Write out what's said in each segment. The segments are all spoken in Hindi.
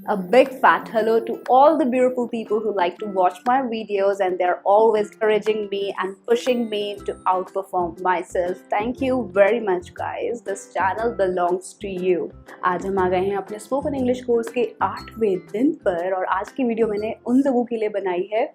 A big fat hello to all the beautiful people who like to watch my videos and they're always encouraging me and pushing me to outperform myself. Thank you very much guys. This channel belongs to you. आज हम आ गए हैं अपने स्पोकन इंग्लिश कोर्स के 8वें दिन पर और आज की वीडियो मैंने उन लोगों के लिए बनाई है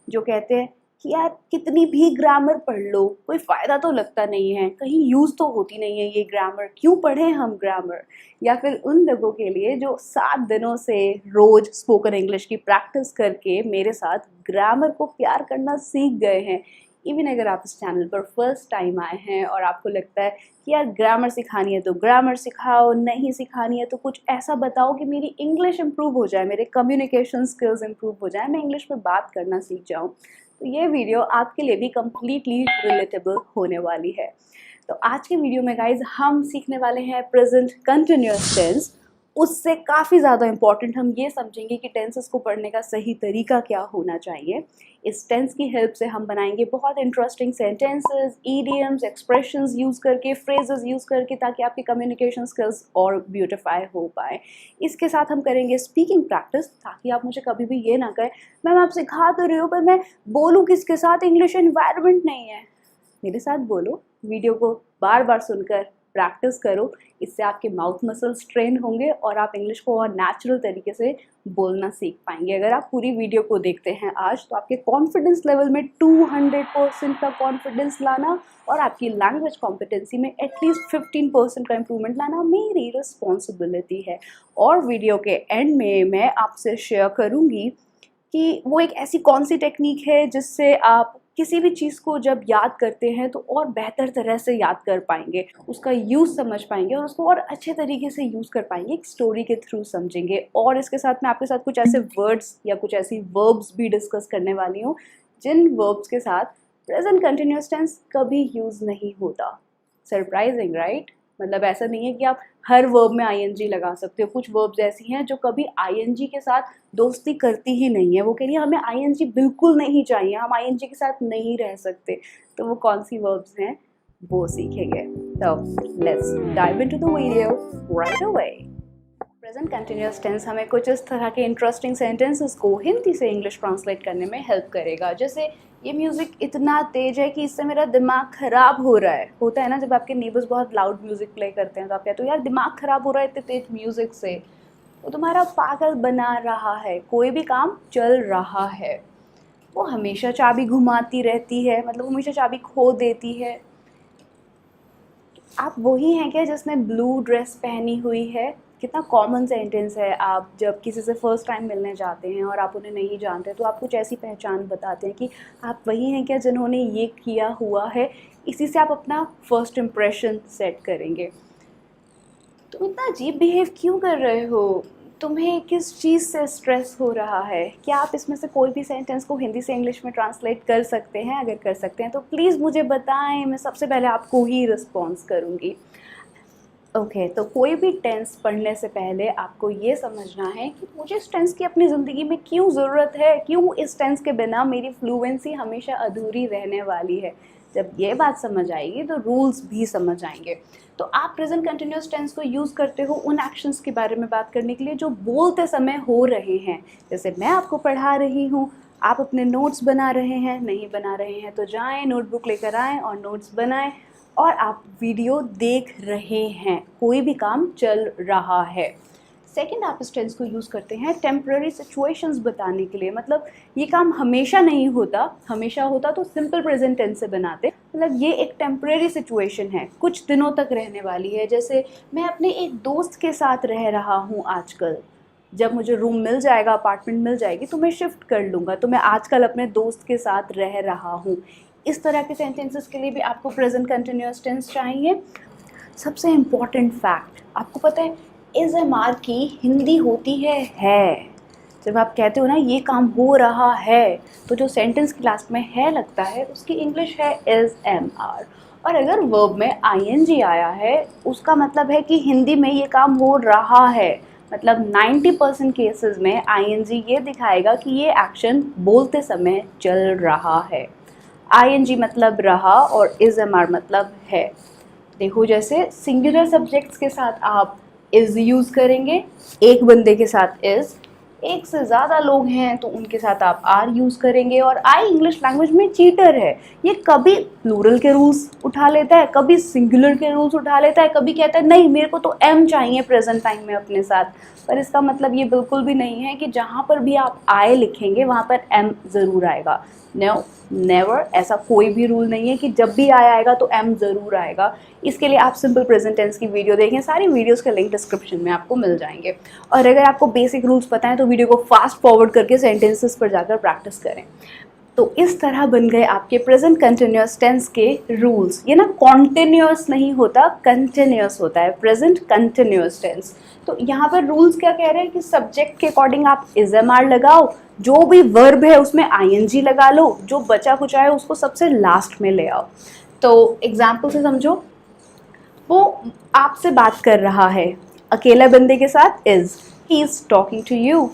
जो कहते हैं कि यार कितनी भी ग्रामर पढ़ लो कोई फ़ायदा तो लगता नहीं है, कहीं यूज़ तो होती नहीं है ये ग्रामर, क्यों पढ़ें हम ग्रामर। या फिर उन लोगों के लिए जो 7 दिनों से रोज़ स्पोकन इंग्लिश की प्रैक्टिस करके मेरे साथ ग्रामर को प्यार करना सीख गए हैं। इवन अगर आप इस चैनल पर फर्स्ट टाइम आए हैं और आपको लगता है कि यार ग्रामर सिखानी है तो ग्रामर सिखाओ, नहीं सिखानी है तो कुछ ऐसा बताओ कि मेरी इंग्लिश इम्प्रूव हो जाए, मेरे कम्युनिकेशन स्किल्स इम्प्रूव हो जाए, मैं इंग्लिश में बात करना सीख जाऊँ, तो ये वीडियो आपके लिए भी कम्प्लीटली रिलेटेबल होने वाली है। तो आज के वीडियो में गाइज हम सीखने वाले हैं प्रेजेंट कंटिन्यूअस टेंस। उससे काफ़ी ज़्यादा इम्पॉर्टेंट हम ये समझेंगे कि टेंसेस को पढ़ने का सही तरीका क्या होना चाहिए। इस टेंस की हेल्प से हम बनाएंगे बहुत interesting sentences, idioms, expressions use करके, फ्रेजेस यूज़ करके, ताकि आपकी कम्युनिकेशन स्किल्स और ब्यूटिफाई हो पाए। इसके साथ हम करेंगे स्पीकिंग प्रैक्टिस, ताकि आप मुझे कभी भी ये ना कहें मैम आप सिखा तो रहे हो पर मैं बोलूँ किसके साथ, इंग्लिश एनवायरनमेंट नहीं है। मेरे साथ बोलो, वीडियो को बार बार सुनकर प्रैक्टिस करो, इससे आपके माउथ मसल्स ट्रेन होंगे और आप इंग्लिश को और नेचुरल तरीके से बोलना सीख पाएंगे। अगर आप पूरी वीडियो को देखते हैं आज तो आपके कॉन्फिडेंस लेवल में 200% का कॉन्फिडेंस लाना और आपकी लैंग्वेज कॉम्पिटेंसी में एटलीस्ट 15% का इम्प्रूवमेंट लाना मेरी रिस्पॉन्सिबिलिटी है। और वीडियो के एंड में मैं आपसे शेयर करूँगी कि वो एक ऐसी कौन सी टेक्निक है जिससे आप किसी भी चीज़ को जब याद करते हैं तो और बेहतर तरह से याद कर पाएंगे, उसका यूज़ समझ पाएंगे और उसको और अच्छे तरीके से यूज़ कर पाएंगे, एक स्टोरी के थ्रू समझेंगे। और इसके साथ मैं आपके साथ कुछ ऐसे वर्ड्स या कुछ ऐसी वर्ब्स भी डिस्कस करने वाली हूँ जिन वर्ब्स के साथ प्रेजेंट कंटिन्यूअस टेंस कभी यूज़ नहीं होता। Surprising right? मतलब ऐसा नहीं है कि आप हर वर्ब में आईएनजी लगा सकते हो। कुछ वर्ब्स ऐसी हैं जो कभी आईएनजी के साथ दोस्ती करती ही नहीं है, वो कह रही है हमें आईएनजी बिल्कुल नहीं चाहिए, हम आईएनजी के साथ नहीं रह सकते। तो वो कौन सी वर्ब्स हैं वो सीखेंगे। तो let's dive into the video right away. Present continuous tense हमें कुछ इस तरह के इंटरेस्टिंग सेंटेंसेस को हिंदी से इंग्लिश ट्रांसलेट करने में हेल्प करेगा। जैसे ये म्यूज़िक इतना तेज है कि इससे मेरा दिमाग ख़राब हो रहा है। होता है ना जब आपके नेबर्स बहुत लाउड म्यूज़िक प्ले करते हैं तो आप कहते हो यार दिमाग ख़राब हो रहा है इतने तेज म्यूज़िक से। वो तुम्हारा पागल बना रहा है, कोई भी काम चल रहा है। वो हमेशा चाबी घुमाती रहती है, मतलब हमेशा चाबी खो देती है। आप वही हैं क्या जिसने ब्लू ड्रेस पहनी हुई है? कितना कॉमन सेंटेंस है। आप जब किसी से फर्स्ट टाइम मिलने जाते हैं और आप उन्हें नहीं जानते तो आप कुछ ऐसी पहचान बताते हैं कि आप वही हैं क्या जिन्होंने ये किया हुआ है। इसी से आप अपना फर्स्ट इम्प्रेशन सेट करेंगे। तुम इतना अजीब बिहेव क्यों कर रहे हो? तुम्हें किस चीज़ से स्ट्रेस हो रहा है? क्या आप इसमें से कोई भी सेंटेंस को हिंदी से इंग्लिश में ट्रांसलेट कर सकते हैं? अगर कर सकते हैं तो प्लीज़ मुझे बताएं, मैं सबसे पहले आपको ही रिस्पॉन्स करूँगी। ओके, तो कोई भी टेंस पढ़ने से पहले आपको ये समझना है कि मुझे इस टेंस की अपनी ज़िंदगी में क्यों ज़रूरत है, क्यों इस टेंस के बिना मेरी फ्लुएंसी हमेशा अधूरी रहने वाली है। जब ये बात समझ आएगी तो रूल्स भी समझ आएंगे। तो आप प्रेजेंट कंटिन्यूअस टेंस को यूज़ करते हो उन एक्शंस के बारे में बात करने के लिए जो बोलते समय हो रहे हैं। जैसे मैं आपको पढ़ा रही हूँ, आप अपने नोट्स बना रहे हैं, नहीं बना रहे हैं तो जाएँ नोटबुक लेकर आएँ और नोट्स बनाएँ। और आप वीडियो देख रहे हैं, कोई भी काम चल रहा है। सेकंड, आप इस टेंस को यूज़ करते हैं टेम्पररी सिचुएशंस बताने के लिए। मतलब ये काम हमेशा नहीं होता, हमेशा होता तो सिंपल प्रेजेंट टेंस से बनाते। मतलब ये एक टेम्पररी सिचुएशन है, कुछ दिनों तक रहने वाली है। जैसे मैं अपने एक दोस्त के साथ रह रहा हूँ आजकल, जब मुझे रूम मिल जाएगा, अपार्टमेंट मिल जाएगी तो मैं शिफ्ट कर लूँगा, तो मैं आजकल अपने दोस्त के साथ रह रहा हूँ। इस तरह के सेंटेंसेस के लिए भी आपको प्रेजेंट कंटिन्यूअस टेंस चाहिए। सबसे इम्पॉर्टेंट फैक्ट, आपको पता है इज़ एम आर की हिंदी होती है। जब आप कहते हो ना ये काम हो रहा है तो जो सेंटेंस की लास्ट में है लगता है उसकी इंग्लिश है इज़ एम आर। और अगर वर्ब में आईएनजी आया है उसका मतलब है कि हिंदी में ये काम हो रहा है। मतलब 90% केसेस में आईएनजी ये दिखाएगा कि ये एक्शन बोलते समय चल रहा है। आईएनजी मतलब रहा और इज़ एम आर मतलब है। देखो जैसे सिंगुलर सब्जेक्ट्स के साथ आप इज यूज करेंगे, एक बंदे के साथ इज, एक से ज़्यादा लोग हैं तो उनके साथ आप आर यूज़ करेंगे। और आई इंग्लिश लैंग्वेज में चीटर है, ये कभी प्लूरल के रूल्स उठा लेता है, कभी सिंगुलर के रूल्स उठा लेता है, कभी कहता है नहीं मेरे को तो एम चाहिए प्रेजेंट टाइम में अपने साथ। पर इसका मतलब ये बिल्कुल भी नहीं है कि जहाँ पर भी आप आई लिखेंगे वहाँ पर एम ज़रूर आएगा। नो, नेवर, ऐसा कोई भी रूल नहीं है कि जब भी आई आएगा तो एम ज़रूर आएगा। इसके लिए आप सिंपल प्रेजेंट टेंस की वीडियो देखें, सारी वीडियोस के लिंक डिस्क्रिप्शन में आपको मिल जाएंगे। और अगर आपको बेसिक रूल्स पता है तो वीडियो को फास्ट फॉरवर्ड करके सेंटेंसेस पर जाकर प्रैक्टिस करें। तो इस तरह बन गए आपके प्रेजेंट कंटिन्यूअस टेंस के रूल्स। ये ना कॉन्टिन्यूअस नहीं होता, कंटिन्यूअस होता है प्रेजेंट कंटिन्यूअस टेंस। तो यहाँ पर रूल्स क्या कह रहे हैं कि सब्जेक्ट के अकॉर्डिंग आप इज एम आर लगाओ, जो भी वर्ब है उसमें आई एन जी लगा लो, जो बचा कुचा है उसको सबसे लास्ट में ले आओ। तो एग्जाम्पल से समझो, वो आपसे बात कर रहा है अकेला बंदे के साथ is, he is talking to you.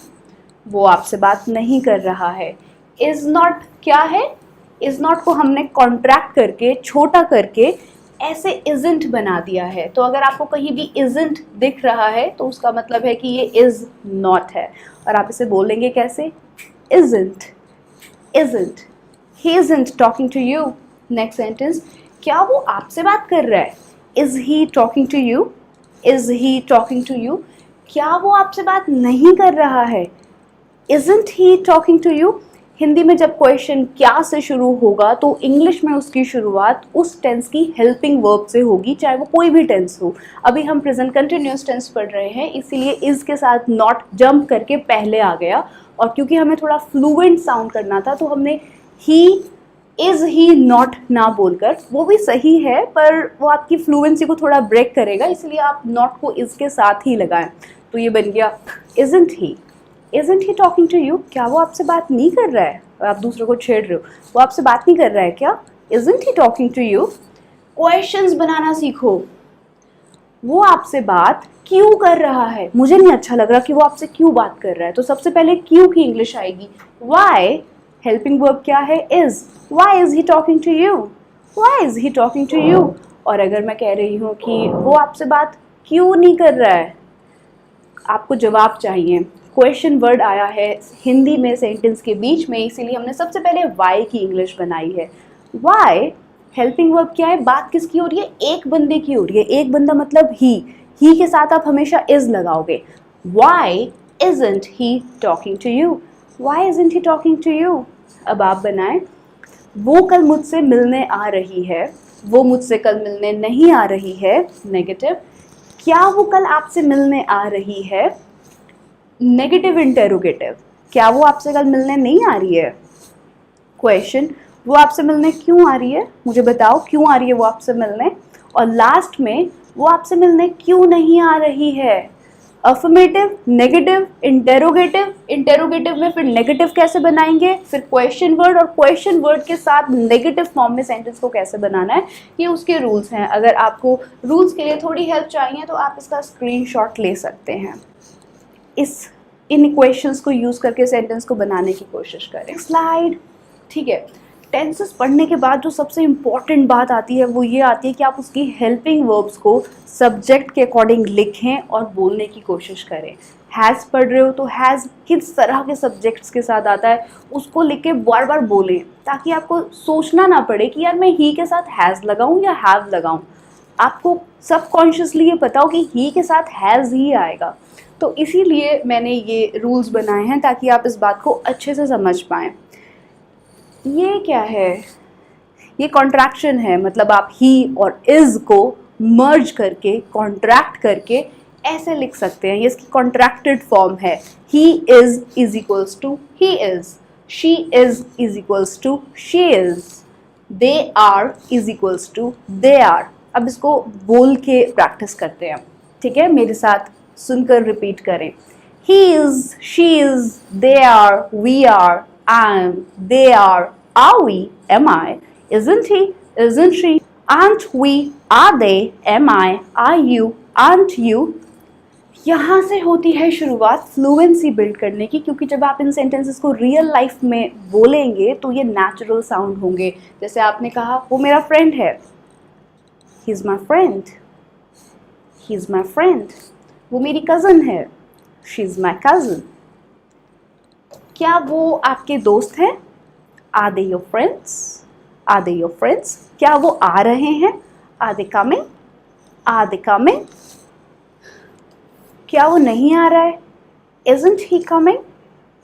वो आपसे बात नहीं कर रहा है, इज नॉट क्या है, इज नॉट को हमने कॉन्ट्रैक्ट करके छोटा करके ऐसे इजंट बना दिया है। तो अगर आपको कहीं भी इजंट दिख रहा है तो उसका मतलब है कि ये इज नॉट है। और आप इसे बोलेंगे कैसे, isn't, isn't, he isn't talking to you. Next sentence, क्या वो आपसे बात कर रहा है, is he talking to you, is he talking to you. क्या वो आपसे बात नहीं कर रहा है, isn't he talking to you। Hindi में जब क्वेश्चन क्या से शुरू होगा तो इंग्लिश में उसकी शुरुआत उस टेंस की हेल्पिंग वर्ब से होगी, चाहे वो कोई भी टेंस हो। अभी हम प्रेजेंट कंटिन्यूअस टेंस पढ़ रहे हैं, इसीलिए इज के साथ नॉट जंप करके पहले आ गया। और क्योंकि हमें थोड़ा फ्लुएंट साउंड करना था तो हमने ही, इज ही नॉट ना बोलकर, वो भी सही है पर वो आपकी फ्लुएंसी को थोड़ा ब्रेक करेगा, इसलिए आप नॉट को इज के साथ ही लगाएं। तो ये बन गया isn't he, isn't he talking to you। क्या वो आपसे बात नहीं कर रहा है, आप दूसरे को छेड़ रहे हो, वो आपसे बात नहीं कर रहा है क्या, isn't he talking to you। Questions बनाना सीखो, वो आपसे बात क्यों कर रहा है, मुझे नहीं अच्छा लग रहा कि वो आपसे क्यों बात कर रहा है, तो सबसे पहले क्यों की इंग्लिश आएगी। why, हेल्पिंग वर्ब क्या है, is, why is he talking to you, why is he talking to you। और अगर मैं कह रही हूँ कि वो आपसे बात क्यों नहीं कर रहा है, आपको जवाब चाहिए। क्वेश्चन वर्ड आया है हिंदी में सेंटेंस के बीच में, इसीलिए हमने सबसे पहले वाई की इंग्लिश बनाई है। वाई, हेल्पिंग वर्ब क्या है, बात किसकी हो रही है, एक बंदे की हो रही है। एक बंदा मतलब ही के साथ आप हमेशा इज लगाओगे। Why isn't he talking to you, why isn't he talking to you. अब आप बनाएं, वो कल मुझसे मिलने आ रही है, वो मुझसे कल मिलने नहीं आ रही है, नेगेटिव। क्या वो कल आपसे मिलने आ रही है, नेगेटिव इंटेरोगेटिव। क्या वो आपसे कल मिलने नहीं आ रही है, क्वेश्चन। वो आपसे मिलने क्यों आ रही है, मुझे बताओ क्यों आ रही है वो आपसे मिलने। और लास्ट में, वो आपसे मिलने क्यों नहीं आ रही है, अफर्मेटिव, नेगेटिव, इंटेरोगेटिव। इंटेरोगेटिव में फिर नेगेटिव कैसे बनाएंगे, फिर क्वेश्चन वर्ड, और क्वेश्चन वर्ड के साथ नेगेटिव फॉर्म में सेंटेंस को कैसे बनाना है, ये उसके रूल्स हैं। अगर आपको रूल्स के लिए थोड़ी हेल्प चाहिए तो आप इसका स्क्रीनशॉट ले सकते हैं। इन इक्वेशंस को यूज़ करके सेंटेंस को बनाने की कोशिश करें। स्लाइड, ठीक है। टेंसेस पढ़ने के बाद जो सबसे इम्पॉर्टेंट बात आती है वो ये आती है कि आप उसकी हेल्पिंग वर्ब्स को सब्जेक्ट के अकॉर्डिंग लिखें और बोलने की कोशिश करें। हैज़ पढ़ रहे हो तो हैज़ किस तरह के सब्जेक्ट्स के साथ आता है उसको लिख के बार बार बोलें, ताकि आपको सोचना ना पड़े कि यार मैं ही के साथ हैज़ लगाऊं या हैव लगाऊं। आपको सबकॉन्शियसली ये पता हो कि ही के साथ हैज़ ही आएगा। तो इसीलिए मैंने ये रूल्स बनाए हैं ताकि आप इस बात को अच्छे से समझ पाएँ। ये क्या है, ये कॉन्ट्रैक्शन है, मतलब आप ही और इज़ को मर्ज करके, कॉन्ट्रैक्ट करके ऐसे लिख सकते हैं। ये इसकी कॉन्ट्रैक्टेड फॉर्म है। He is equals to he is, she is equals to she is, they are equals to they are. अब इसको बोल के प्रैक्टिस करते हैं, ठीक है, मेरे साथ सुनकर रिपीट करें। He is, she is, they are, we are, I am, they are we, am I, isn't he, isn't she, aren't we, are they, am I, are you, aren't you। यहाँ से होती है शुरुआत फ्लुएंसी बिल्ड करने की, क्योंकि जब आप इन सेंटेंसेस को रियल लाइफ में बोलेंगे तो ये नेचुरल साउंड होंगे। जैसे आपने कहा वो मेरा फ्रेंड है, he is my friend, he is my friend। वो मेरी कज़न है, शी इज़ माई कज़न। क्या वो आपके दोस्त हैं? Are they your friends? Are they your friends? क्या वो आ रहे हैं? Are they coming? Are they coming? क्या वो नहीं आ रहा है? Isn't he coming?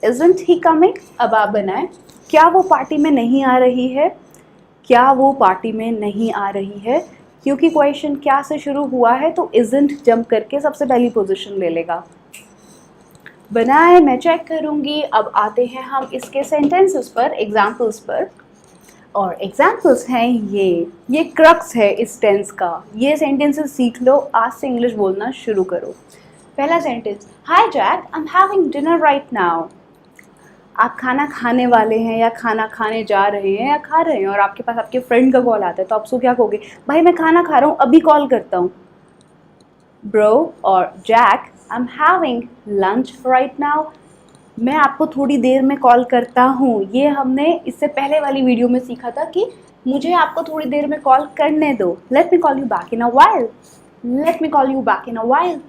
Isn't he coming? अब आप बनाएं, क्या वो पार्टी में नहीं आ रही है? क्या वो पार्टी में नहीं आ रही है? क्योंकि क्वेश्चन क्या से शुरू हुआ है तो isn't जंप करके सबसे पहली पोजीशन ले लेगा। बनाए, मैं चेक करूँगी। अब आते हैं हम इसके सेंटेंसेस पर, एग्जाम्पल्स पर। और एग्जाम्पल्स हैं ये क्रक्स है इस टेंस का। ये सेंटेंसेस सीख लो, आज से इंग्लिश बोलना शुरू करो। पहला sentence, hi Jack, I am having dinner right now. आप खाना खाने वाले हैं या खाना खाने जा रहे हैं या खा रहे हैं और आपके पास आपके फ्रेंड का कॉल आता है, तो आप उसको क्या कहोगे? भाई मैं खाना खा रहा हूँ, अभी कॉल करता हूँ। ब्रो और Jack, I am having lunch right now. मैं आपको थोड़ी देर में कॉल करता हूँ। ये हमने इससे पहले वाली वीडियो में सीखा था कि मुझे आपको थोड़ी देर में कॉल करने दो। Let me call you back in a while. Let me call you back in a while.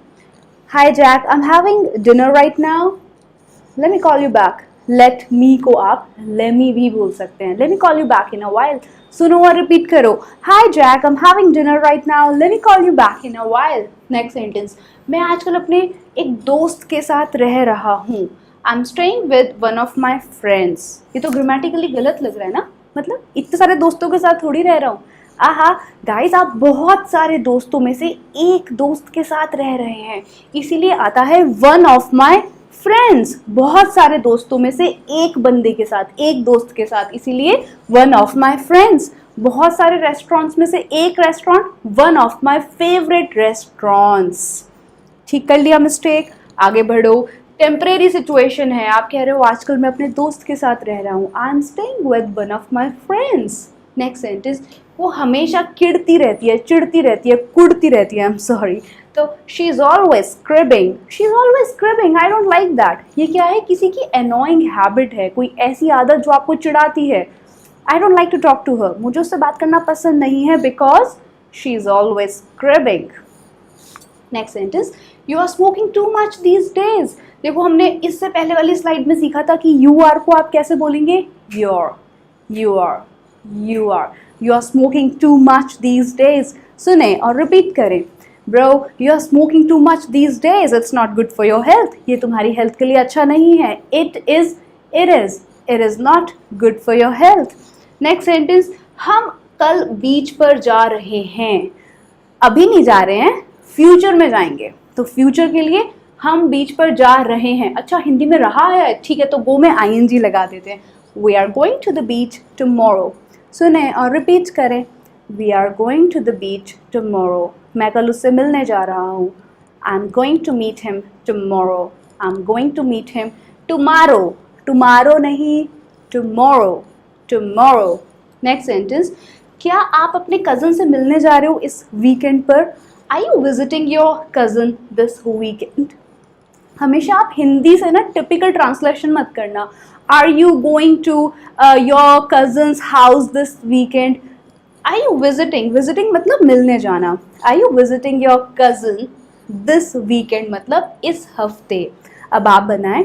Hi Jack, I am having dinner right now. Let me call you back. Let me को आप लेट मी भी बोल सकते हैं। Let me call you back in a while. सुनो और रिपीट करो। Hi Jack, I am having dinner right now. Let me call you back in a while. Next sentence, मैं आजकल अपने एक दोस्त के साथ रह रहा हूँ। I am staying with one of my friends. ये तो ग्रामेटिकली गलत लग रहा है ना, मतलब इतने सारे दोस्तों के साथ थोड़ी रह रहा हूँ। आहा गाइस, आप बहुत सारे दोस्तों में से एक दोस्त के साथ रह रहे हैं, इसीलिए आता है वन ऑफ माई फ्रेंड्स। बहुत सारे दोस्तों में से एक बंदे के साथ, एक दोस्त के साथ, इसीलिए वन ऑफ माई फ्रेंड्स। बहुत सारे रेस्टोरेंट्स में से एक restaurant, one of my favourite restaurants. ठीक कर लिया मिस्टेक, आगे बढ़ो। टेम्परेरी सिचुएशन है, आप कह रहे हो आजकल मैं अपने दोस्त के साथ रह रहा हूँ। I am staying with one of my friends. Next sentence, वो हमेशा चिढ़ती रहती है, कुड़ती रहती है, आई एम सॉरी। तो she is always scribbling. She is always scribbling, I don't like that. ये क्या है? किसी की एनोइंग हैबिट है, कोई ऐसी आदत जो आपको चिढ़ाती है। I don't like to talk to her, मुझे उससे बात करना पसंद नहीं है because she is always scribbling. Next sentence, you are smoking too much these days. देखो हमने इससे पहले वाली स्लाइड में सीखा था कि यू आर को आप कैसे बोलेंगे? Your, you are, you are, you are smoking too much these days. सुने और रिपीट करें। Bro, you are smoking too much these days, it's not good for your health. ये तुम्हारी हेल्थ के लिए अच्छा नहीं है। It is not good for your health. Next sentence, हम कल बीच पर जा रहे हैं। अभी नहीं जा रहे हैं, फ्यूचर में जाएंगे। तो फ्यूचर के लिए हम बीच पर जा रहे हैं। अच्छा हिंदी में रहा है, ठीक है, तो गो में ING लगा देते हैं। We are going to the beach tomorrow. सुने और रिपीट करें। We are going to the beach tomorrow. मैं कल उससे मिलने जा रहा हूँ। I am going to meet him tomorrow. I am going to meet him tomorrow. Tomorrow नहीं, टुमारो, टुमारो। नेक्स्ट सेंटेंस, क्या आप अपने कज़न से मिलने जा रहे हो इस वीकेंड पर? Are you visiting your cousin this weekend? हमेशा आप हिंदी से ना टिपिकल ट्रांसलेशन मत करना। Are you going to your cousin's house this weekend? Are you visiting, visiting मतलब मिलने जाना। Are you visiting your cousin this weekend मतलब इस हफ्ते। अब आप बनाएं,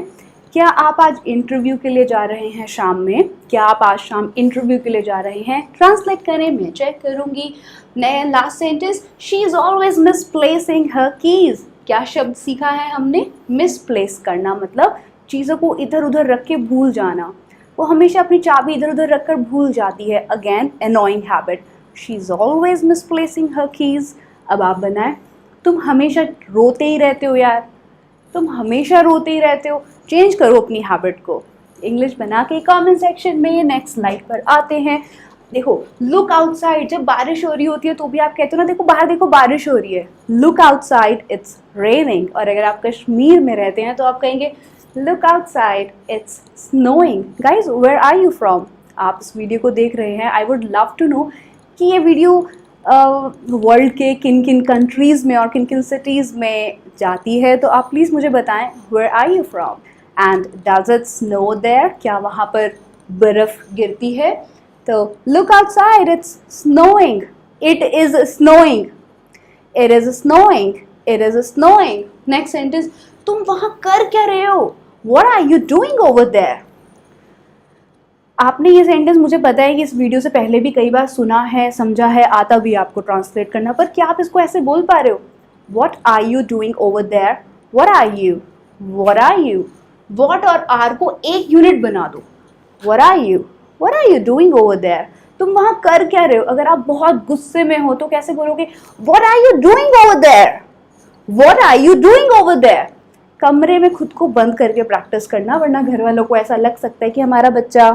क्या आप आज इंटरव्यू के लिए जा रहे हैं शाम में? क्या आप आज शाम इंटरव्यू के लिए जा रहे हैं? ट्रांसलेट करें, मैं चेक करूंगी। नया last sentence, she is always misplacing her keys. क्या शब्द सीखा है हमने? मिसप्लेस करना मतलब चीज़ों को इधर उधर रख के भूल जाना। वो हमेशा अपनी चाबी इधर उधर रख कर भूल जाती है। Again annoying habit, she is always misplacing her keys. अब आप बनाएं, तुम हमेशा रोते ही रहते हो यार, तुम हमेशा रोते ही रहते हो। चेंज करो अपनी हैबिट को। इंग्लिश बना के कमेंट सेक्शन में। नेक्स्ट स्लाइड पर आते हैं। देखो, लुक आउटसाइड, जब बारिश हो रही होती है तो भी आप कहते हो ना, देखो बाहर देखो बारिश हो रही है। Look outside, it's raining. और अगर आप कश्मीर में रहते हैं तो आप कहेंगे look outside, it's snowing. Guys, where are you from? आप इस वीडियो को देख रहे हैं, I would love to know कि ये वीडियो वर्ल्ड के किन किन कंट्रीज़ में और किन किन सिटीज़ में जाती है। तो आप प्लीज़ मुझे बताएं, where are you from and does it snow there? क्या वहाँ पर बर्फ़ गिरती है? तो look outside, it's snowing, it is snowing, it is snowing, it is snowing. Next sentence, तुम वहां कर क्या रहे हो? What are you doing over there? आपने ये सेंटेंस, मुझे पता है कि इस वीडियो से पहले भी कई बार सुना है, समझा है, आता भी आपको ट्रांसलेट करना, पर क्या आप इसको ऐसे बोल पा रहे हो? What are you doing over there? What are you? What are you? What और are को एक यूनिट बना दो. What are you? What are you doing over there? तुम वहां कर क्या रहे हो? अगर आप बहुत गुस्से में हो तो कैसे बोलोगे? What are you doing over there? What are you doing over there? कमरे में खुद को बंद करके प्रैक्टिस करना, वरना घर वालों को ऐसा लग सकता है कि हमारा बच्चा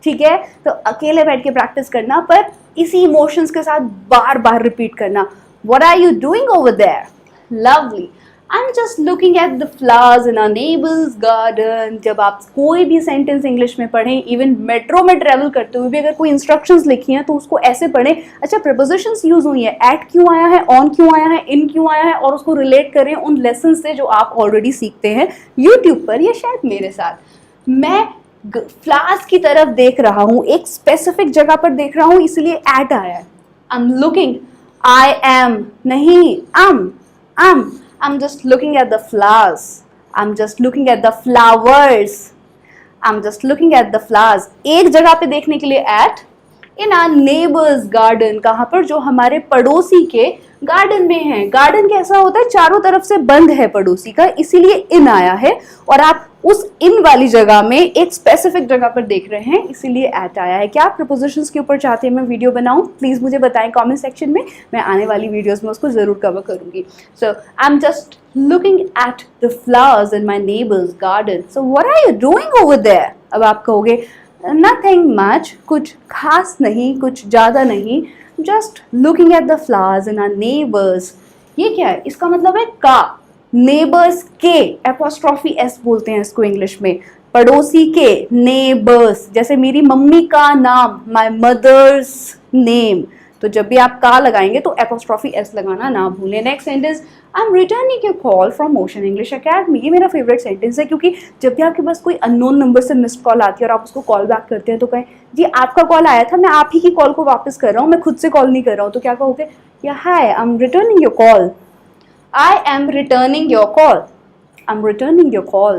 ठीक है. तो अकेले बैठ के प्रैक्टिस करना, पर इसी इमोशंस के साथ बार बार रिपीट करना. What are you doing over there? Lovely. I'm just looking at the flowers in our neighbor's garden. जब आप कोई भी सेंटेंस इंग्लिश में पढ़ें, इवन मेट्रो में ट्रेवल करते हुए भी अगर कोई इंस्ट्रक्शंस लिखी हैं तो उसको ऐसे पढ़ें. अच्छा, प्रीपोजिशंस यूज हुई है, एट क्यों आया है, ऑन क्यों आया है, इन क्यों आया है, और उसको रिलेट करें उन लेसन से जो आप ऑलरेडी सीखते हैं यूट्यूब पर या शायद मेरे साथ. मैं फ्लावर्स की तरफ देख रहा हूँ, एक स्पेसिफिक जगह पर देख रहा हूँ, इसलिए एट आया है. I am looking, I am, नहीं, I'm just looking at the flowers. I'm just looking at the flowers. I'm just looking at the flowers. एक जगह पे देखने के लिए at, in our neighbor's garden, कहाँ पर? जो हमारे पड़ोसी के गार्डन में है. गार्डन कैसा होता है? चारों तरफ से बंद है पड़ोसी का, इसीलिए इन आया है. और आप उस इन वाली जगह में एक स्पेसिफिक जगह पर देख रहे हैं, इसीलिए एट आया है. क्या आप प्रपोजिशंस के ऊपर चाहते हैं मैं वीडियो बनाऊं? प्लीज मुझे बताएं कमेंट सेक्शन में. मैं आने वाली वीडियोस में उसको जरूर कवर करूंगी. So I am just looking at the flowers in my neighbours garden. So what are you doing over there? अब आप कहोगे नथिंग मच, कुछ खास नहीं, कुछ ज़्यादा नहीं, just looking at the flowers in our neighbours. ये क्या है? इसका मतलब है का. नेबर्स के, एपोस्ट्रॉफी एस बोलते हैं इसको इंग्लिश में. पड़ोसी के, नेबर्स. जैसे मेरी मम्मी का नाम, माई मदर्स नेम, तो जब भी आप का लगाएंगे तो एपोस्ट्रॉफी एस लगाना ना भूलें. Next sentence, I am returning your call from ocean English academy. ये मेरा फेवरेट सेंटेंस है, क्योंकि जब भी आपके पास कोई अननोन नंबर से मिस्ड कॉल आती है और आप उसको कॉल बैक करते हैं तो कहें जी आपका कॉल आया था, मैं आप ही की कॉल को वापस कर रहा हूँ, मैं खुद से कॉल नहीं कर रहा हूँ. तो क्या कहोगे? या hi, I am returning your call. I am returning your call. I'm returning your call.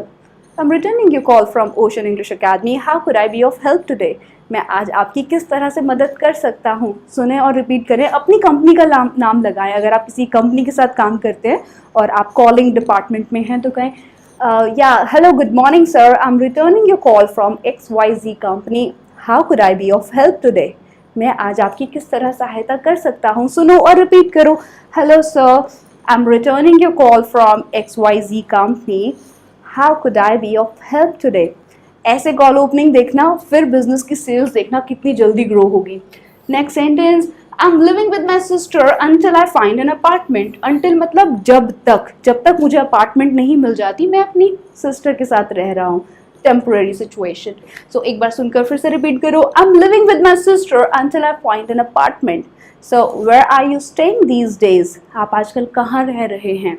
I'm returning your call from Ocean English Academy. How could I be of help today? मैं आज आपकी किस तरह से मदद कर सकता हूँ? सुने और रिपीट करें. अपनी कंपनी का नाम लगाएं. अगर आप किसी कंपनी के साथ काम करते हैं और आप कॉलिंग डिपार्टमेंट में हैं तो कहें या hello good morning sir, I am returning your call from XYZ company. How could I be of help today? मैं आज आपकी किस तरह सहायता कर सकता हूँ? सुनो और रिपीट करो. Hello sir, I'm returning your call from XYZ company. How could I be of help today? ऐसे कॉल ओपनिंग देखना, फिर बिजनेस की सेल्स देखना कितनी जल्दी ग्रो होगी. Next sentence, I'm living with my sister until I find an apartment. Until मतलब जब तक मुझे अपार्टमेंट नहीं मिल जाती, मैं अपनी सिस्टर के साथ रह रहा हूँ. Temporary situation. सो एक बार सुनकर फिर से रिपीट करो. I'm living with my sister until I find an apartment. So where are you staying these days? आप आजकल कहाँ रह रहे हैं?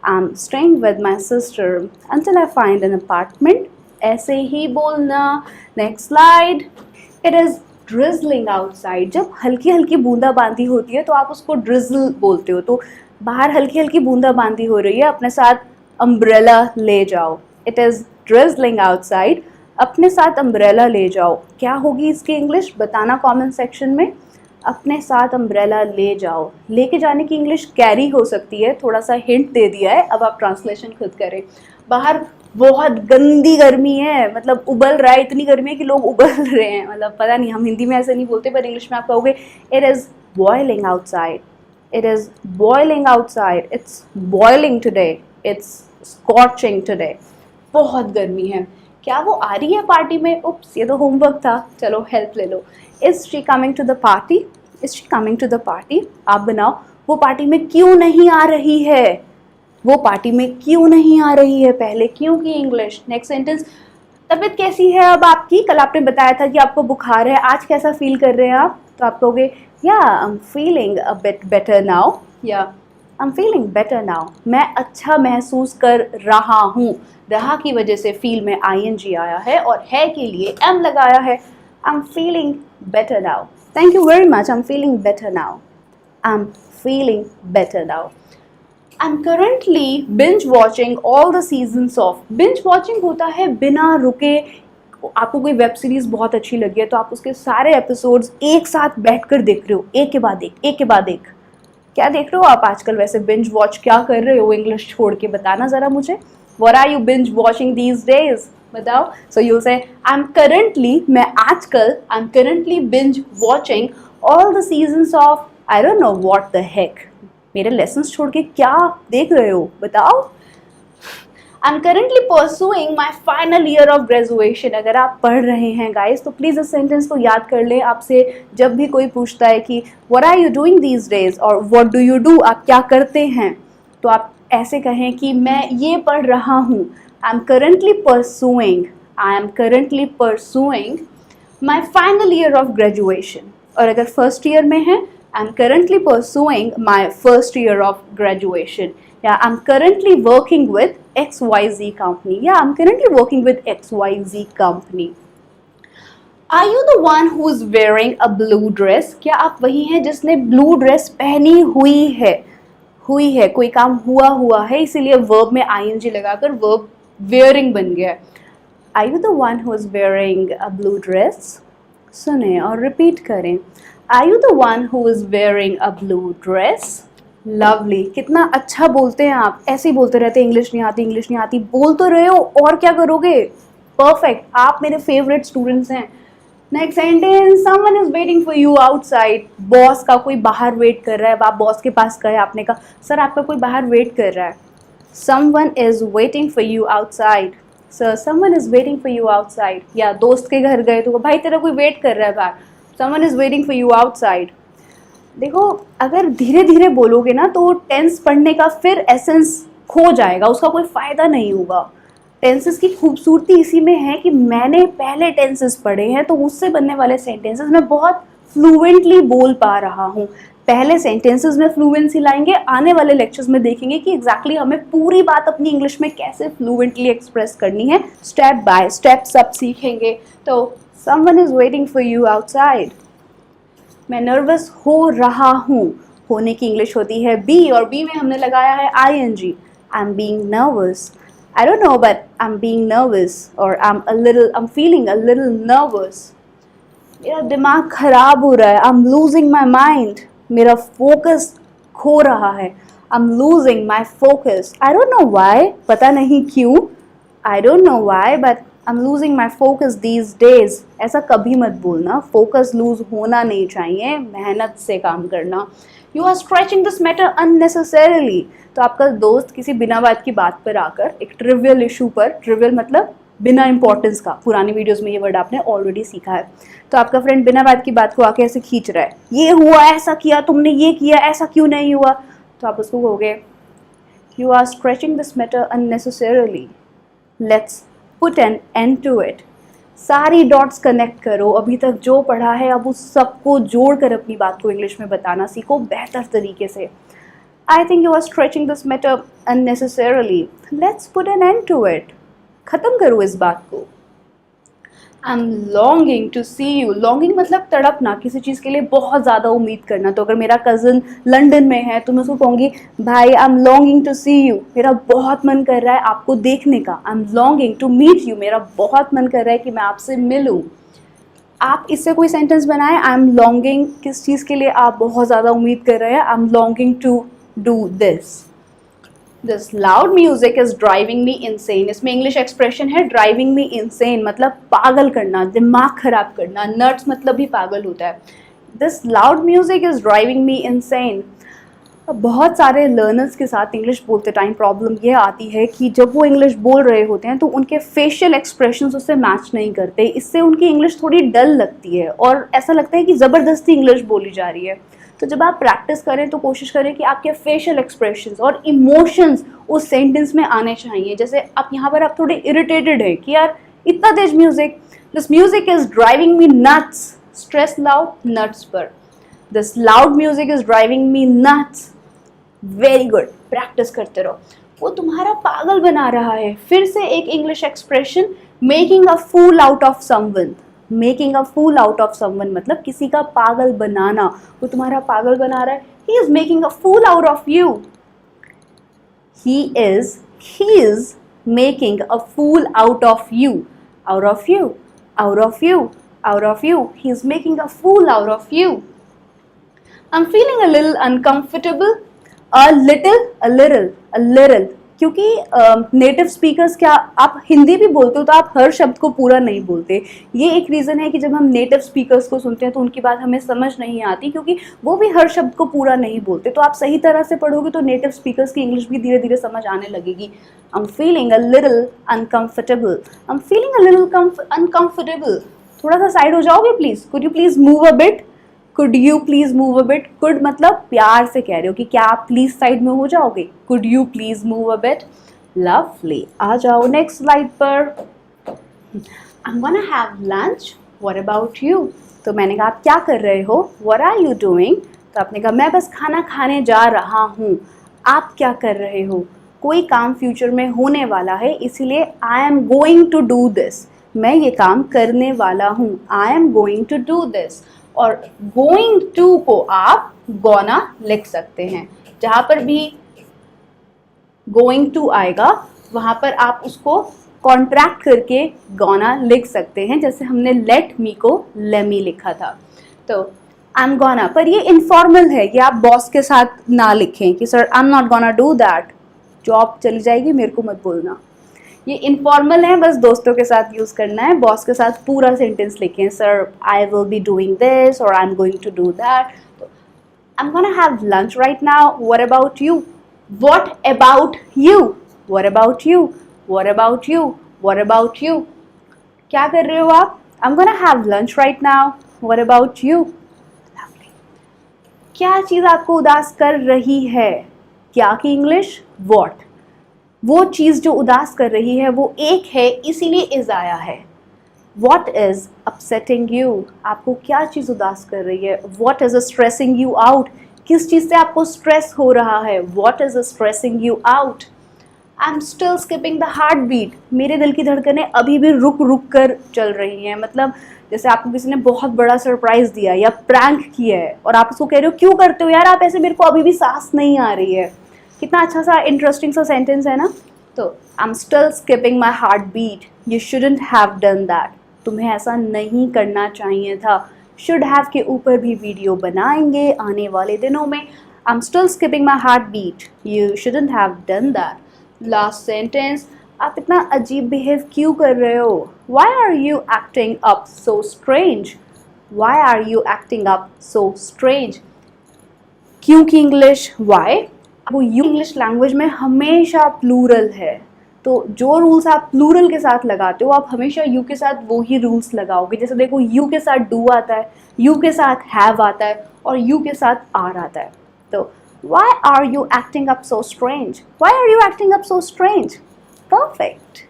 I'm staying with my sister until I find an apartment. ऐसे ही बोलना. Next slide. It is drizzling outside. जब हल्की हल्की बूंदाबांदी होती है तो आप उसको drizzle बोलते हो. तो बाहर हल्की हल्की बूंदाबांदी हो रही है, अपने साथ अम्ब्रेला ले जाओ. It is drizzling outside. अपने साथ अम्ब्रेला ले जाओ. क्या होगी इसकी इंग्लिश? बताना कमेंट सेक्शन में. अपने साथ अम्ब्रेला ले जाओ. लेके जाने की इंग्लिश कैरी हो सकती है. थोड़ा सा हिंट दे दिया है, अब आप ट्रांसलेशन खुद करें. बाहर बहुत गंदी गर्मी है, मतलब उबल रहा है, इतनी गर्मी है कि लोग उबल रहे हैं. मतलब पता नहीं, हम हिंदी में ऐसे नहीं बोलते, पर इंग्लिश में आप कहोगे it is boiling outside. It is boiling outside. It's boiling today. It's scorching today. बहुत गर्मी है. क्या वो आ रही है पार्टी में? उप्स, ये तो होमवर्क था. चलो हेल्प ले लो. Is she coming to the party? Is she coming to the party? आप बनाओ. वो पार्टी में क्यों नहीं आ रही है? वो पार्टी में क्यों नहीं आ रही है? पहले क्यों की इंग्लिश. नेक्स्ट सेंटेंस, तबीयत कैसी है अब आपकी? कल आपने बताया था कि आपको बुखार है, आज कैसा फील कर रहे हैं आप? तो आप कहोगे या I am feeling a bit better now. या I am feeling better now. मैं अच्छा महसूस कर रहा हूँ. रहा की वजह से फील में ING आया है और है के लिए M लगाया है. I'm feeling better now. Thank you very much. I'm feeling better now. I'm feeling better now. I'm currently binge watching all the seasons of. binge watching होता है बिना रुके, आपको कोई वेब सीरीज बहुत अच्छी लगी है तो आप उसके सारे एपिसोड्स एक साथ बैठकर देख रहे हो, एक के बाद एक, एक के बाद एक। क्या देख रहे हो आप आजकल वैसे? बिंज वॉच क्या कर रहे हो इंग्लिश छोड़ के? बताना जरा मुझे। What are you binge watching these days? बताओ। So you'll say I'm currently, मैं आजकल I'm currently binge watching all the seasons of I don't know what the heck। मेरे लेसन्स छोड़ के क्या देख रहे हो बताओ। I'm currently pursuing my final year of graduation। अगर आप पढ़ रहे हैं गाइस तो प्लीज़ इस सेंटेंस को याद कर लें। आपसे जब भी कोई पूछता है कि what are you doing these days और what do you do, आप क्या करते हैं, तो आप ऐसे कहें कि मैं ये पढ़ रहा हूँ। I'm currently pursuing, I am currently pursuing my final year of graduation। और अगर फर्स्ट ईयर में है I'm currently pursuing my first year of graduation। या I'm currently working with XYZ company। या I'm currently working with XYZ company। Are you the one who is wearing a blue dress? क्या आप वही हैं जिसने ब्लू ड्रेस पहनी हुई है? हुई है, कोई काम हुआ है, इसीलिए वर्ब में ing लगाकर वर्ब wearing बन गया। Are you the one who is wearing a blue dress? सुने और रिपीट करें। Are you the one who is wearing a blue dress? Lovely, कितना अच्छा बोलते हैं आप। ऐसे ही बोलते रहते हैं इंग्लिश नहीं आती, इंग्लिश नहीं आती। बोल तो रहे हो और क्या करोगे? परफेक्ट, आप मेरे फेवरेट स्टूडेंट्स हैं। Next sentence, someone is waiting for you outside. Boss का कोई बाहर वेट कर रहा है। आप बॉस के पास गए, आपने कहा सर आपका कोई बाहर वेट कर रहा है। Someone is waiting for you outside. Sir someone is waiting for you outside. या दोस्त के घर गए तो भाई तेरा कोई वेट कर रहा है बाहर। Someone is waiting for you outside. देखो अगर धीरे धीरे बोलोगे ना तो टेंस पढ़ने का फिर एसेंस खो जाएगा, उसका कोई फ़ायदा नहीं होगा। टेंसेस की खूबसूरती इसी में है कि मैंने पहले टेंसेस पढ़े हैं तो उससे बनने वाले सेंटेंसेस मैं बहुत फ्लुएंटली बोल पा रहा हूँ। पहले सेंटेंसेस में फ्लुएंसी लाएंगे, आने वाले लेक्चर्स में देखेंगे कि एग्जैक्टली हमें पूरी बात अपनी इंग्लिश में कैसे फ्लुएंटली एक्सप्रेस करनी है। स्टेप बाय स्टेप सब सीखेंगे। तो someone is waiting for you outside. मैं नर्वस हो रहा हूँ। होने की इंग्लिश होती है बी, और बी में हमने लगाया है ing। I am being nervous. I don't know but I am being nervous, और I am feeling a little nervous. मेरा दिमाग खराब हो रहा है। I am losing my mind. मेरा फोकस खो रहा है। I am losing my focus. I don't know why, पता नहीं क्यों। I don't know why but I am losing my focus these days. ऐसा कभी मत बोलना, फोकस लूज होना नहीं चाहिए, मेहनत से काम करना। You are stretching this matter unnecessarily. तो आपका दोस्त किसी बिना बात की बात पर आकर एक ट्रिवियल इशू पर, ट्रिवियल मतलब बिना इंपॉर्टेंस का, पुरानी वीडियोस में ये वर्ड आपने ऑलरेडी सीखा है। तो आपका फ्रेंड बिना बात की बात को आके ऐसे खींच रहा है, ये हुआ, ऐसा किया, तुमने ये किया, ऐसा क्यों नहीं हुआ। तो आप उसको कहोगे you are stretching this matter unnecessarily, let's put an end to it. सारी डॉट्स कनेक्ट करो। अभी तक जो पढ़ा है अब उस सबको जोड़कर अपनी बात को इंग्लिश में बताना सीखो बेहतर तरीके से। I think you are stretching this matter unnecessarily, let's put an end to it. ख़त्म करो इस बात को। I am longing to see you. Longing मतलब तड़पना, किसी चीज़ के लिए बहुत ज़्यादा उम्मीद करना। तो अगर मेरा कज़न लंदन में है तो मैं उसको कहूँगी भाई I am longing to see you, मेरा बहुत मन कर रहा है आपको देखने का। I am longing to meet you, मेरा बहुत मन कर रहा है कि मैं आपसे मिलूँ। आप इससे कोई सेंटेंस बनाएं। आई एम लॉन्गिंग किस चीज़ के लिए आप बहुत ज़्यादा उम्मीद कर रहे हैं। I am longing to do this. This loud music is driving me insane। इसमें इंग्लिश एक्सप्रेशन है driving me insane, मतलब पागल करना, दिमाग खराब करना। नर्ड्स मतलब भी पागल होता है। This loud music is driving me insane। अब बहुत सारे लर्नर्स के साथ इंग्लिश बोलते टाइम प्रॉब्लम ये आती है कि जब वो इंग्लिश बोल रहे होते हैं तो उनके फेशियल एक्सप्रेशंस उससे मैच नहीं करते। इससे उनकी इंग्लिश थोड़ी डल लगती है और ऐसा लगता है कि ज़बरदस्ती इंग्लिश बोली जा रही है। तो जब आप प्रैक्टिस करें तो कोशिश करें कि आपके फेशियल एक्सप्रेशंस और इमोशंस उस सेंटेंस में आने चाहिए। जैसे आप यहाँ पर आप थोड़े इरिटेटेड हैं कि यार इतना तेज music, this music is driving me nuts. Stress loud nuts पर, this loud music is driving me nuts. Very good, practice करते रहो। वो तुम्हारा पागल बना रहा है। फिर से एक English expression, making a fool out of someone. Making a fool out of someone मतलब किसी का पागल बनाना। वो तुम्हारा पागल बना रहा है। He is making a fool out of you. he is making a fool out of you, out of you, out of you, out of you. He is making a fool out of you. I'm feeling a little uncomfortable. A little. क्योंकि नेटिव स्पीकर्स क्या, आप हिंदी भी बोलते हो तो आप हर शब्द को पूरा नहीं बोलते. ये एक रीज़न है कि जब हम नेटिव स्पीकर्स को सुनते हैं तो उनकी बात हमें समझ नहीं आती, क्योंकि वो भी हर शब्द को पूरा नहीं बोलते. तो आप सही तरह से पढ़ोगे तो नेटिव स्पीकर्स की इंग्लिश भी धीरे धीरे समझ आने लगेगी. आई am feeling a little uncomfortable. I am feeling a little uncomfortable. थोड़ा सा साइड हो जाओगे please. Could you please move a bit. Could you please move a bit. Could मतलब प्यार से कह रहे हो कि क्या आप प्लीज़ साइड में हो जाओगे. Could you please move a bit. Lovely. आ जाओ नेक्स्ट स्लाइड पर. I am gonna have lunch. What about you. तो मैंने कहा आप क्या कर रहे हो. What are you doing. तो आपने कहा मैं बस खाना खाने जा रहा हूँ. आप क्या कर रहे हो. कोई काम फ्यूचर में होने वाला है, इसीलिए I am going to do this. मैं ये काम करने वाला हूँ. I am going to do this. और गोइंग टू को आप गोना लिख सकते हैं. जहाँ पर भी गोइंग टू आएगा वहाँ पर आप उसको कॉन्ट्रैक्ट करके गोना लिख सकते हैं. जैसे हमने लेट मी को लेमी लिखा था. तो आई एम गोना, पर ये इनफॉर्मल है. ये आप बॉस के साथ ना लिखें कि sir I am not gonna do that. Job चली जाएगी, मेरे को मत बोलना. ये इनफॉर्मल है, बस दोस्तों के साथ यूज़ करना है. बॉस के साथ पूरा सेंटेंस लिखें. Sir I will be doing this और I am going to do that. तो I am gonna have lunch right now. What about you. What about you. What about you. What about you. What about you. क्या कर रहे हो आप. I am gonna have lunch right now. What about you. क्या चीज़ आपको उदास कर रही है. क्या की इंग्लिश व्हाट. वो चीज़ जो उदास कर रही है वो एक है, इसीलिए इज आया है. What is upsetting you. आपको क्या चीज़ उदास कर रही है. What is stressing you out. किस चीज़ से आपको स्ट्रेस हो रहा है. What is stressing you out. I am still skipping the heartbeat. मेरे दिल की धड़कनें अभी भी रुक रुक कर चल रही हैं. मतलब जैसे आपको किसी ने बहुत बड़ा सरप्राइज़ दिया या प्रैंक किया है और आप उसको कह रहे हो क्यों करते हो यार आप ऐसे, मेरे को अभी भी सांस नहीं आ रही है. कितना अच्छा सा इंटरेस्टिंग सा सेंटेंस है ना. तो I am still skipping my heartbeat. You shouldn't have done that. तुम्हें ऐसा नहीं करना चाहिए था. शुड हैव के ऊपर भी वीडियो बनाएंगे आने वाले दिनों में. I am still skipping my heartbeat. You shouldn't have done that. Last sentence. आप इतना अजीब बिहेव क्यों कर रहे हो. Why are you acting up so strange. Why are you acting up so strange. क्यों की इंग्लिश वाई. वो यू इंग्लिश लैंग्वेज में हमेशा प्लूरल है. तो जो रूल्स आप प्लूरल के साथ लगाते हो आप हमेशा यू के साथ वो ही रूल्स लगाओगे. जैसे देखो यू के साथ डू आता है, यू के साथ हैव आता है और यू के साथ आर आता है. तो why are you acting up so strange. Why are you acting up so strange. Perfect.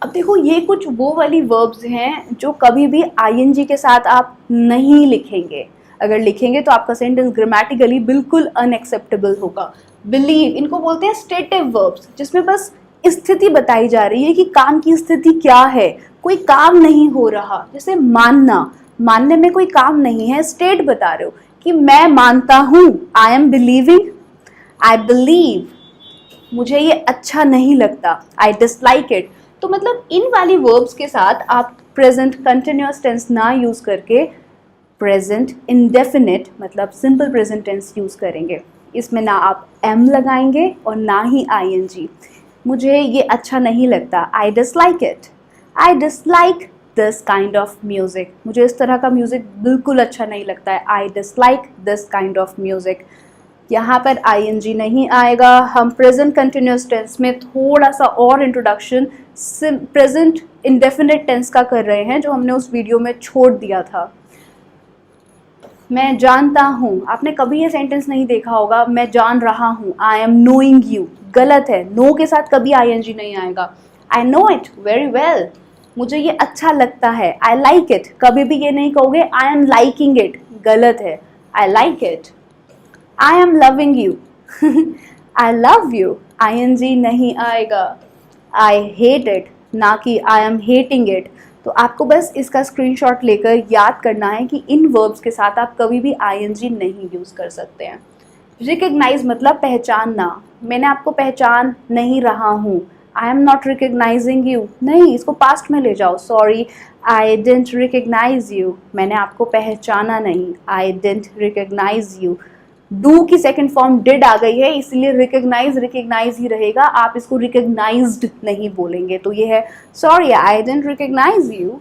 अब देखो ये कुछ वो वाली वर्ब्स हैं जो कभी भी आईएनजी के साथ आप नहीं लिखेंगे. अगर लिखेंगे तो आपका सेंटेंस ग्रामेटिकली बिल्कुल अनएक्सेप्टेबल होगा. बिलीव, इनको बोलते हैं स्टेटिव वर्ब्स, जिसमें बस स्थिति बताई जा रही है कि काम की स्थिति क्या है. कोई काम नहीं हो रहा. जैसे मानना, मानने में कोई काम नहीं है. स्टेट बता रहे हो कि मैं मानता हूँ. I M believing. I believe. मुझे ये अच्छा नहीं लगता. I dislike it. तो मतलब इन वाली वर्ब्स के साथ आप प्रेजेंट कंटिन्यूअस टेंस ना यूज़ करके प्रेजेंट इंडेफिनिट मतलब सिंपल प्रेजेंट टेंस यूज़ करेंगे. इसमें ना आप एम लगाएंगे और ना ही आईएनजी. मुझे ये अच्छा नहीं लगता. I dislike it. I dislike this kind of music. मुझे इस तरह का म्यूज़िक बिल्कुल अच्छा नहीं लगता है. I dislike this kind of music. यहाँ पर आईएनजी नहीं आएगा. हम प्रेजेंट कंटिन्यूअस टेंस में थोड़ा सा और इंट्रोडक्शन प्रेजेंट इंडेफिनिट टेंस का कर रहे हैं जो हमने उस वीडियो में छोड़ दिया था. मैं जानता हूँ. आपने कभी ये सेंटेंस नहीं देखा होगा. मैं जान रहा हूँ. I am knowing you. गलत है. नो के साथ कभी आईएनजी नहीं आएगा. I know it very well. मुझे ये अच्छा लगता है. I like it. कभी भी ये नहीं कहोगे आई एम लाइकिंग इट. गलत है. I like it. I am loving you. I love you. ING नहीं आएगा. आई हेट इट ना कि आई एम हेटिंग इट. तो आपको बस इसका स्क्रीनशॉट लेकर याद करना है कि इन वर्ब्स के साथ आप कभी भी आईएनजी नहीं यूज़ कर सकते हैं. रिकग्नाइज मतलब पहचानना, मैंने आपको पहचान नहीं रहा हूँ, I am not recognising you, नहीं इसको पास्ट में ले जाओ, sorry I didn't recognise you, मैंने आपको पहचाना नहीं, I didn't recognise you. Do की सेकंड फॉर्म डिड आ गई है, इसलिए रिकग्नाइज रिकग्नाइज ही रहेगा, आप इसको रिकग्नाइज्ड नहीं बोलेंगे। तो ये है sorry I didn't recognise you.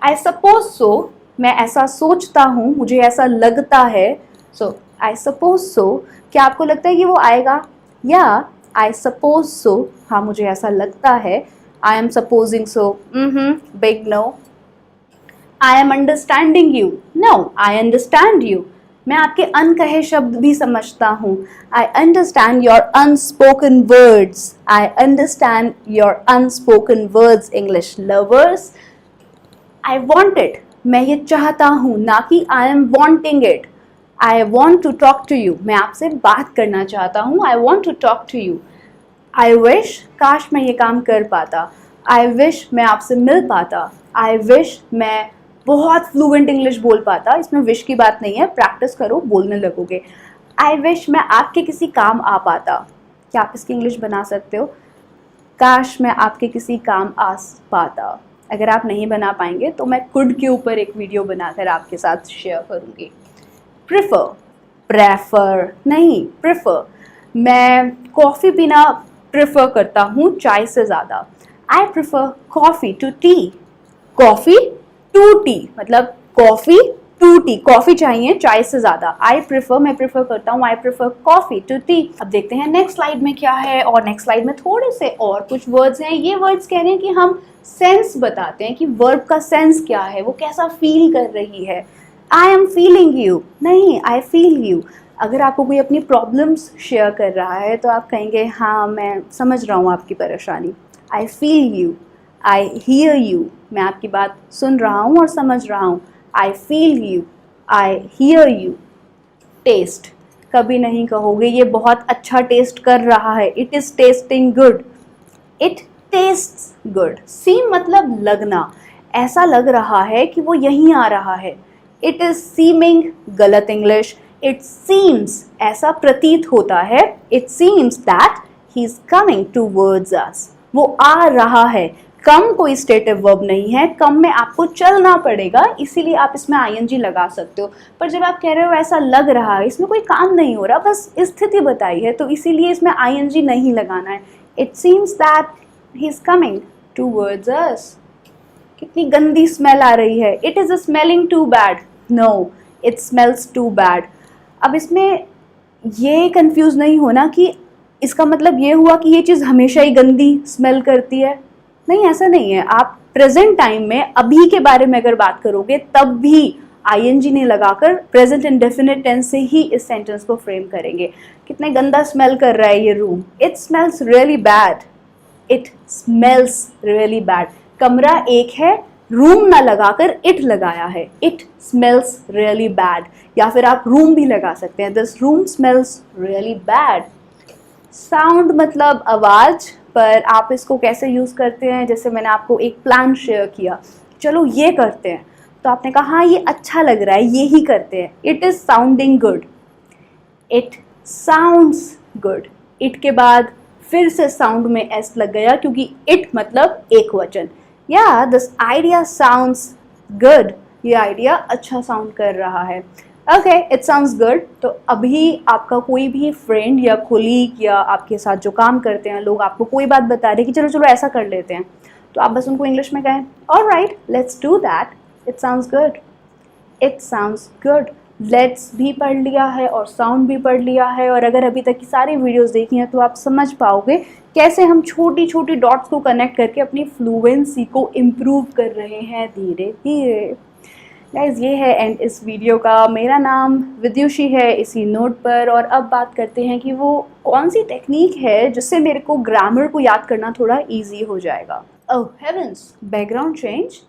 I suppose so, मैं ऐसा सोचता हूँ, मुझे ऐसा लगता है, सो आई सपोज सो, क्या आपको लगता है कि वो आएगा? या आई सपोज सो, हाँ मुझे ऐसा लगता है, I am supposing so, big no. I am understanding you, no I understand you, मैं आपके अनकहे शब्द भी समझता हूँ, I understand your unspoken words, I understand your unspoken words, English lovers. I want it, मैं ये चाहता हूँ, ना कि I am wanting it. I want to talk to you, मैं आपसे बात करना चाहता हूँ, I want to talk to you. I wish, काश मैं ये काम कर पाता, आई विश मैं आपसे मिल पाता, आई विश मैं बहुत फ्लुएंट इंग्लिश बोल पाता, इसमें विश की बात नहीं है, प्रैक्टिस करो बोलने लगोगे। आई विश मैं आपके किसी काम आ पाता, क्या आप इसकी इंग्लिश बना सकते हो? काश मैं आपके किसी काम आ पाता। अगर आप नहीं बना पाएंगे तो मैं कुड के ऊपर एक वीडियो बनाकर आपके साथ शेयर करूँगी। प्रिफर, प्रेफर नहीं, प्रिफर, मैं कॉफ़ी पीना प्रिफर करता हूँ चाय से ज़्यादा, I prefer coffee to tea, coffee to tea मतलब कॉफ़ी टू टी, कॉफ़ी चाहिए चाय से ज़्यादा, आई प्रिफर, मैं प्रिफर करता हूँ, I prefer coffee to tea. अब देखते हैं नेक्स्ट स्लाइड में क्या है, और नेक्स्ट स्लाइड में थोड़े से और कुछ वर्ड्स हैं। ये वर्ड्स कह रहे हैं कि हम सेंस बताते हैं कि वर्ब का सेंस क्या है, वो कैसा फील कर रही है। आई एम फीलिंग यू, नहीं आई फील यू। अगर आपको कोई अपनी प्रॉब्लम्स शेयर कर रहा है तो आप कहेंगे हाँ मैं समझ रहा हूँ आपकी परेशानी, आई feel you, I hear you, मैं आपकी बात सुन रहा हूँ और समझ रहा हूँ, I feel you, I hear you. Taste, कभी नहीं कहोगे ये बहुत अच्छा टेस्ट कर रहा है, it is testing good, it tests good. Seem मतलब लगना, ऐसा लग रहा है कि वो यहीं आ रहा है, इट इज़ सीमिंग, गलत इंग्लिश, इट सीम्स, ऐसा प्रतीत होता है, it seems that he is coming towards अस, वो आ रहा है। कम कोई स्टेटिव वर्ब नहीं है, कम में आपको चलना पड़ेगा, इसीलिए आप इसमें आईएनजी लगा सकते हो। पर जब आप कह रहे हो ऐसा लग रहा है, इसमें कोई काम नहीं हो रहा, बस स्थिति बताई है, तो इसीलिए इसमें आईएनजी नहीं लगाना है। It seems that he is coming towards us. कितनी गंदी स्मेल आ रही है, it is smelling too bad, no it smells too bad. अब इसमें ये कंफ्यूज नहीं होना कि इसका मतलब ये हुआ कि ये चीज़ हमेशा ही गंदी स्मेल करती है, नहीं ऐसा नहीं है। आप प्रेजेंट टाइम में अभी के बारे में अगर बात करोगे तब भी आईएनजी नहीं लगाकर प्रेजेंट इंडेफिनिट टेंस से ही इस सेंटेंस को फ्रेम करेंगे। कितने गंदा स्मेल कर रहा है ये room, it smells really bad, it smells really bad. कमरा एक है, रूम ना लगाकर इट लगाया है, इट स्मेल्स रियली बैड। या फिर आप रूम भी लगा सकते हैं, this room smells really bad. Sound मतलब आवाज़, पर आप इसको कैसे यूज़ करते हैं, जैसे मैंने आपको एक प्लान शेयर किया, चलो ये करते हैं, तो आपने कहा हाँ ये अच्छा लग रहा है, ये ही करते हैं, it is sounding good, it sounds good. It के बाद फिर से साउंड में एस लग गया क्योंकि इट मतलब एक वचन। या दिस आइडिया साउंड्स गुड, ये आइडिया अच्छा साउंड कर रहा है। Okay it sounds good. तो अभी आपका कोई भी फ्रेंड या कोलीग या आपके साथ जो काम करते हैं लोग आपको कोई बात बता रहे कि चलो चलो ऐसा कर लेते हैं, तो आप बस उनको इंग्लिश में कहें alright let's do that, it sounds good, it sounds good. Let's भी पढ़ लिया है और साउंड भी पढ़ लिया है, और अगर अभी तक की सारी वीडियोस देखी हैं तो आप समझ पाओगे कैसे हम छोटी छोटी डॉट्स को कनेक्ट करके अपनी फ्लुएंसी को इम्प्रूव कर रहे हैं धीरे धीरे। गाइस ये है एंड इस वीडियो का। मेरा नाम विद्युषी है इसी नोट पर, और अब बात करते हैं कि वो कौन सी टेक्निक है जिससे मेरे को ग्रामर को याद करना थोड़ा ईजी हो जाएगा। Oh heavens, background change,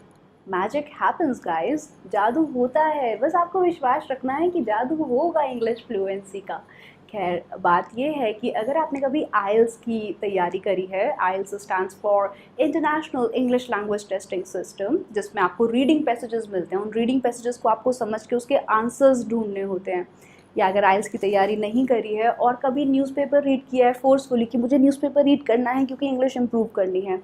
magic happens guys, जादू होता है, बस आपको विश्वास रखना है कि जादू होगा इंग्लिश फ्लुएंसी का। खैर बात ये है कि अगर आपने कभी आइल्स की तैयारी करी है, IELTS stands for international English language testing system, जिसमें आपको रीडिंग पैसेजेस मिलते हैं, उन रीडिंग पैसेजेस को आपको समझ के उसके आंसर्स ढूंढने होते हैं, या अगर आइल्स की तैयारी नहीं करी है और कभी न्यूज़पेपर रीड किया है फोर्सफुली कि मुझे न्यूज़पेपर रीड करना है क्योंकि इंग्लिश इम्प्रूव करनी है,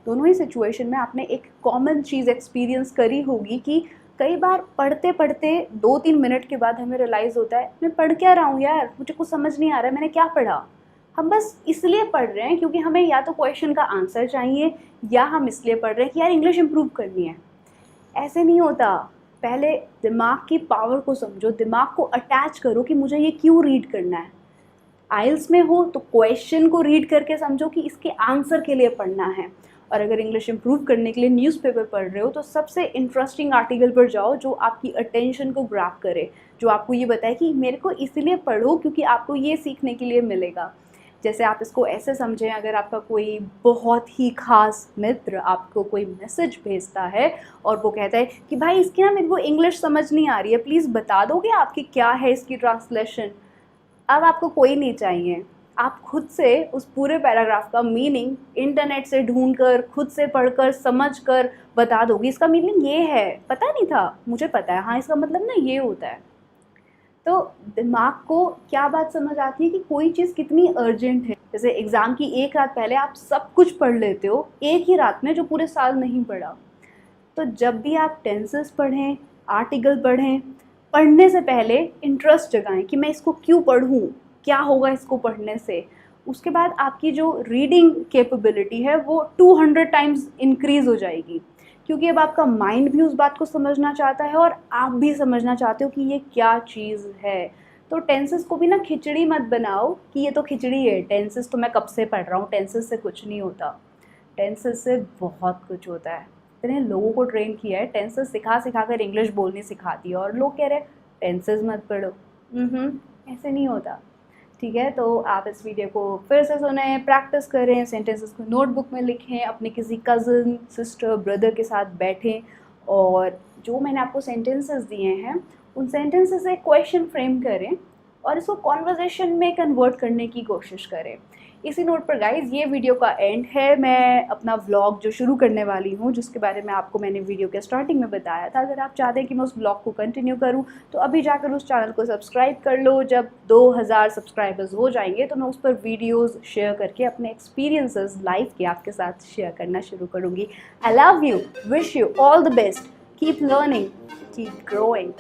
दोनों ही सिचुएशन में आपने एक कॉमन चीज़ एक्सपीरियंस करी होगी कि कई बार पढ़ते पढ़ते 2-3 मिनट के बाद हमें रियलाइज़ होता है मैं पढ़ क्या रहा हूँ यार, मुझे कुछ समझ नहीं आ रहा है मैंने क्या पढ़ा। हम बस इसलिए पढ़ रहे हैं क्योंकि हमें या तो क्वेश्चन का आंसर चाहिए या हम इसलिए पढ़ रहे हैं कि यार इंग्लिश इम्प्रूव करनी है। ऐसे नहीं होता। पहले दिमाग की पावर को समझो, दिमाग को अटैच करो कि मुझे ये क्यों रीड करना है। आइल्स में हो तो क्वेश्चन को रीड करके समझो कि इसके आंसर के लिए पढ़ना है, और अगर इंग्लिश इम्प्रूव करने के लिए न्यूज़पेपर पढ़ रहे हो तो सबसे इंटरेस्टिंग आर्टिकल पर जाओ जो आपकी अटेंशन को ग्रैब करे, जो आपको ये बताए कि मेरे को इसलिए पढ़ो क्योंकि आपको ये सीखने के लिए मिलेगा। जैसे आप इसको ऐसे समझें, अगर आपका कोई बहुत ही ख़ास मित्र आपको कोई मैसेज भेजता है और वो कहता है कि भाई इसकी ना मेरे को इंग्लिश समझ नहीं आ रही है, प्लीज़ बता दोगे आपकी क्या है इसकी ट्रांसलेशन। अब आपको कोई नहीं चाहिए, आप खुद से उस पूरे पैराग्राफ का मीनिंग इंटरनेट से ढूंढकर खुद से पढ़कर समझकर बता दोगे इसका मीनिंग ये है, पता नहीं था मुझे पता है, हाँ इसका मतलब ना ये होता है। तो दिमाग को क्या बात समझ आती है कि कोई चीज़ कितनी अर्जेंट है। जैसे एग्ज़ाम की एक रात पहले आप सब कुछ पढ़ लेते हो एक ही रात में जो पूरे साल नहीं पढ़ा। तो जब भी आप टेंसेस पढ़ें, आर्टिकल पढ़ें, पढ़ने से पहले इंटरेस्ट जगाएं कि मैं इसको क्यों पढ़ूं, क्या होगा इसको पढ़ने से। उसके बाद आपकी जो रीडिंग कैपेबिलिटी है वो 200 टाइम्स इंक्रीज़ हो जाएगी, क्योंकि अब आपका माइंड भी उस बात को समझना चाहता है और आप भी समझना चाहते हो कि ये क्या चीज़ है। तो टेंसेस को भी ना खिचड़ी मत बनाओ कि ये तो खिचड़ी है, टेंसेस तो मैं कब से पढ़ रहा हूँ, टेंसेस से कुछ नहीं होता। टेंसेस से बहुत कुछ होता है। इतने लोगों को ट्रेन किया है, टेंसेस सिखा सिखा कर इंग्लिश बोलनी सिखा दी और लोग कह रहे हैं टेंसेस मत पढ़ो। ऐसे नहीं होता। ठीक है, तो आप इस वीडियो को फिर से सुनें, प्रैक्टिस करें, सेंटेंसेस को नोटबुक में लिखें, अपने किसी कज़न, सिस्टर, ब्रदर के साथ बैठें और जो मैंने आपको सेंटेंसेस दिए हैं उन सेंटेंसेस से क्वेश्चन फ्रेम करें और इसको कॉन्वर्जेशन में कन्वर्ट करने की कोशिश करें। इसी नोट पर गाइज ये वीडियो का एंड है। मैं अपना व्लॉग जो शुरू करने वाली हूँ, जिसके बारे में आपको मैंने वीडियो के स्टार्टिंग में बताया था, अगर आप चाहते हैं कि मैं उस व्लॉग को कंटिन्यू करूँ तो अभी जाकर उस चैनल को सब्सक्राइब कर लो। जब 2000 सब्सक्राइबर्स हो जाएंगे तो मैं उस पर वीडियोज़ शेयर करके अपने एक्सपीरियंसेस लाइफ के आपके साथ शेयर करना शुरू करूँगी। आई love you, wish you all the best, keep learning, keep growing.